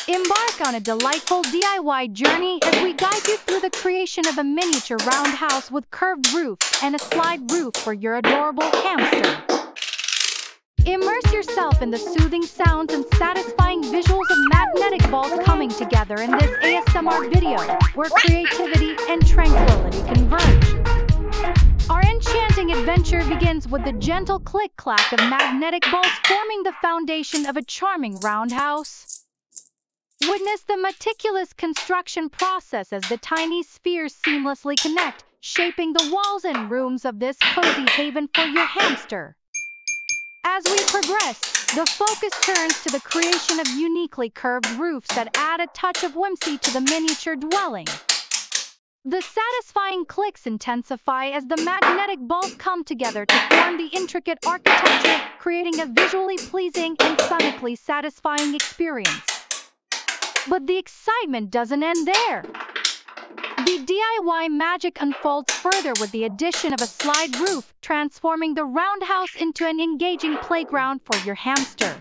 Embark on a delightful DIY journey as we guide you through the creation of a miniature roundhouse with curved roof and a slide roof for your adorable hamster. Immerse yourself in the soothing sounds and satisfying visuals of magnetic balls coming together in this ASMR video, where creativity and tranquility converge. Our enchanting adventure begins with the gentle click-clack of magnetic balls forming the foundation of a charming roundhouse. Witness the meticulous construction process as the tiny spheres seamlessly connect, shaping the walls and rooms of this cozy haven for your hamster. As we progress, the focus turns to the creation of uniquely curved roofs that add a touch of whimsy to the miniature dwelling. The satisfying clicks intensify as the magnetic balls come together to form the intricate architecture, creating a visually pleasing and sonically satisfying experience. But the excitement doesn't end there. The DIY magic unfolds further with the addition of a slide roof, transforming the roundhouse into an engaging playground for your hamster.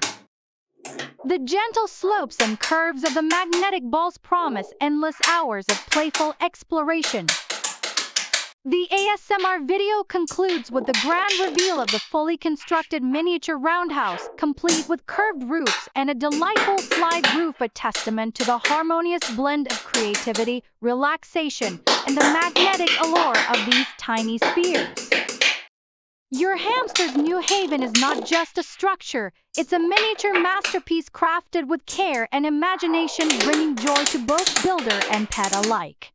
The gentle slopes and curves of the magnetic balls promise endless hours of playful exploration. The ASMR video concludes with the grand reveal of the fully constructed miniature roundhouse, complete with curved roofs and a delightful slide roof, a testament to the harmonious blend of creativity, relaxation, and the magnetic allure of these tiny spheres. Your hamster's new haven is not just a structure, it's a miniature masterpiece crafted with care and imagination, bringing joy to both builder and pet alike.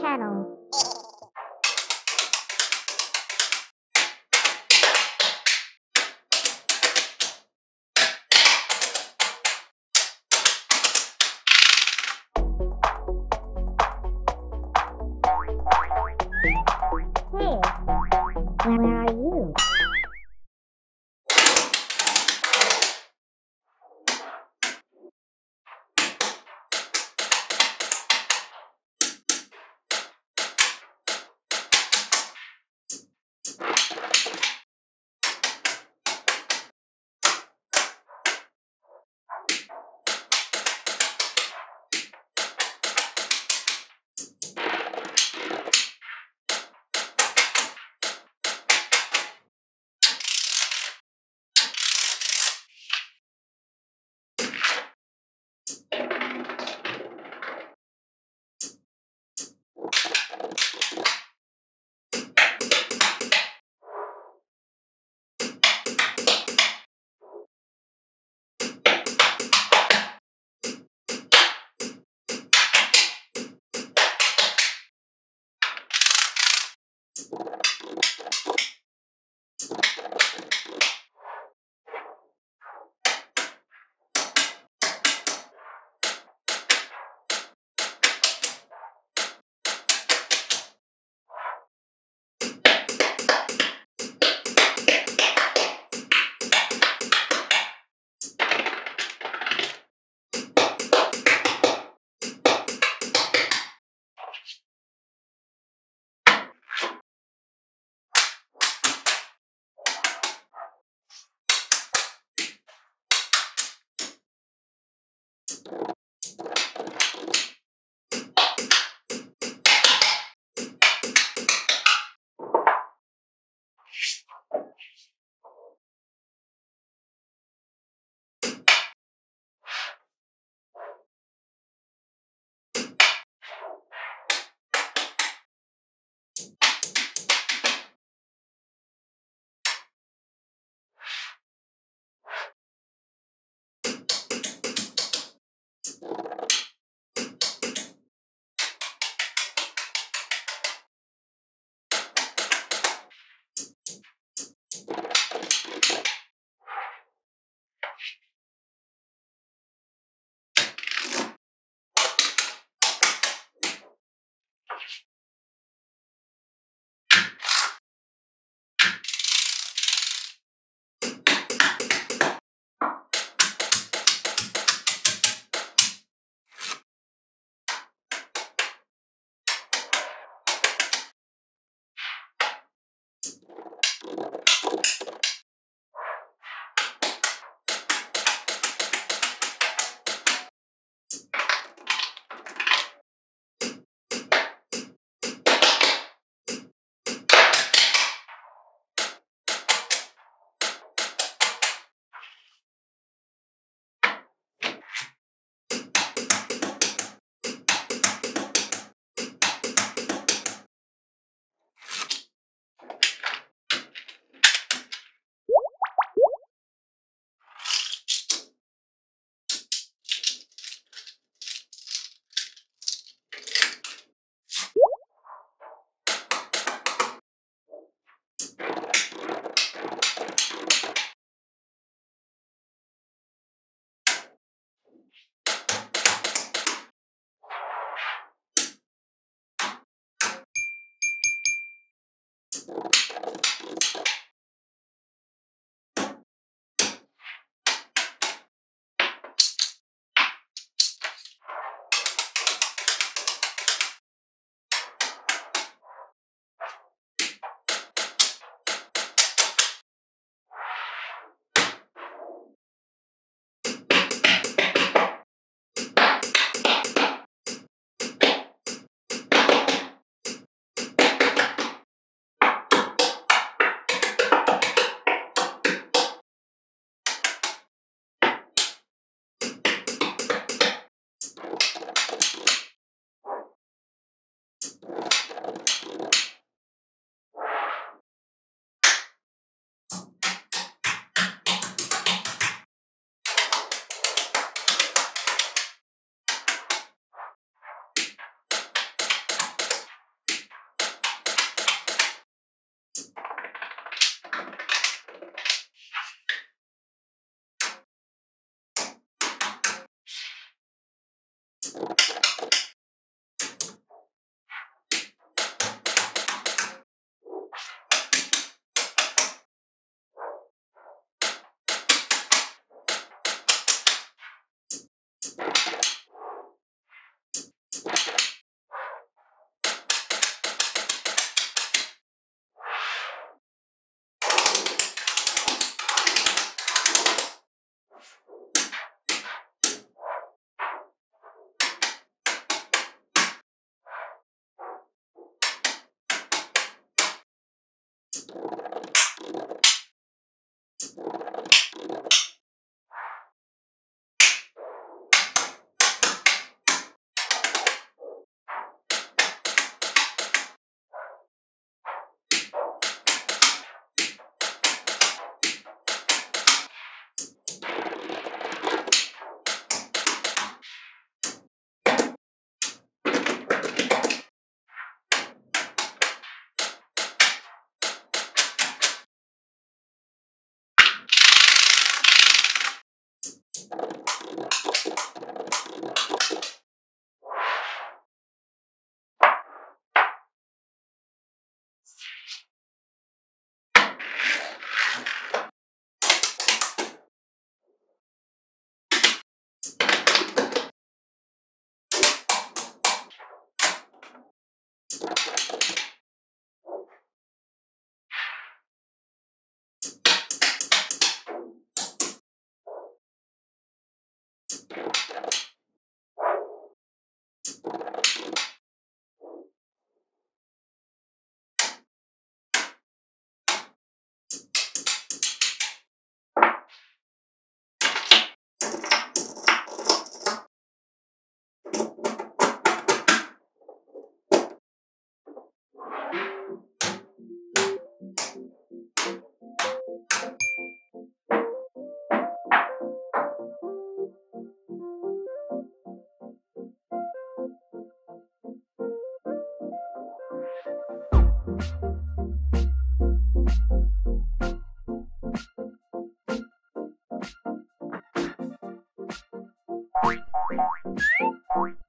channel. Hey, where are you?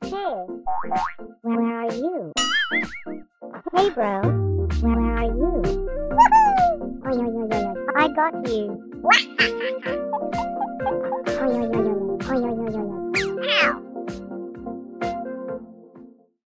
Hey, where are you? Hey, bro, where are you? Woohoo! Oi, oi, oi, oi, oi. I got you. Oi, oi, oi, oi, oi, oi, oi, oi, oi.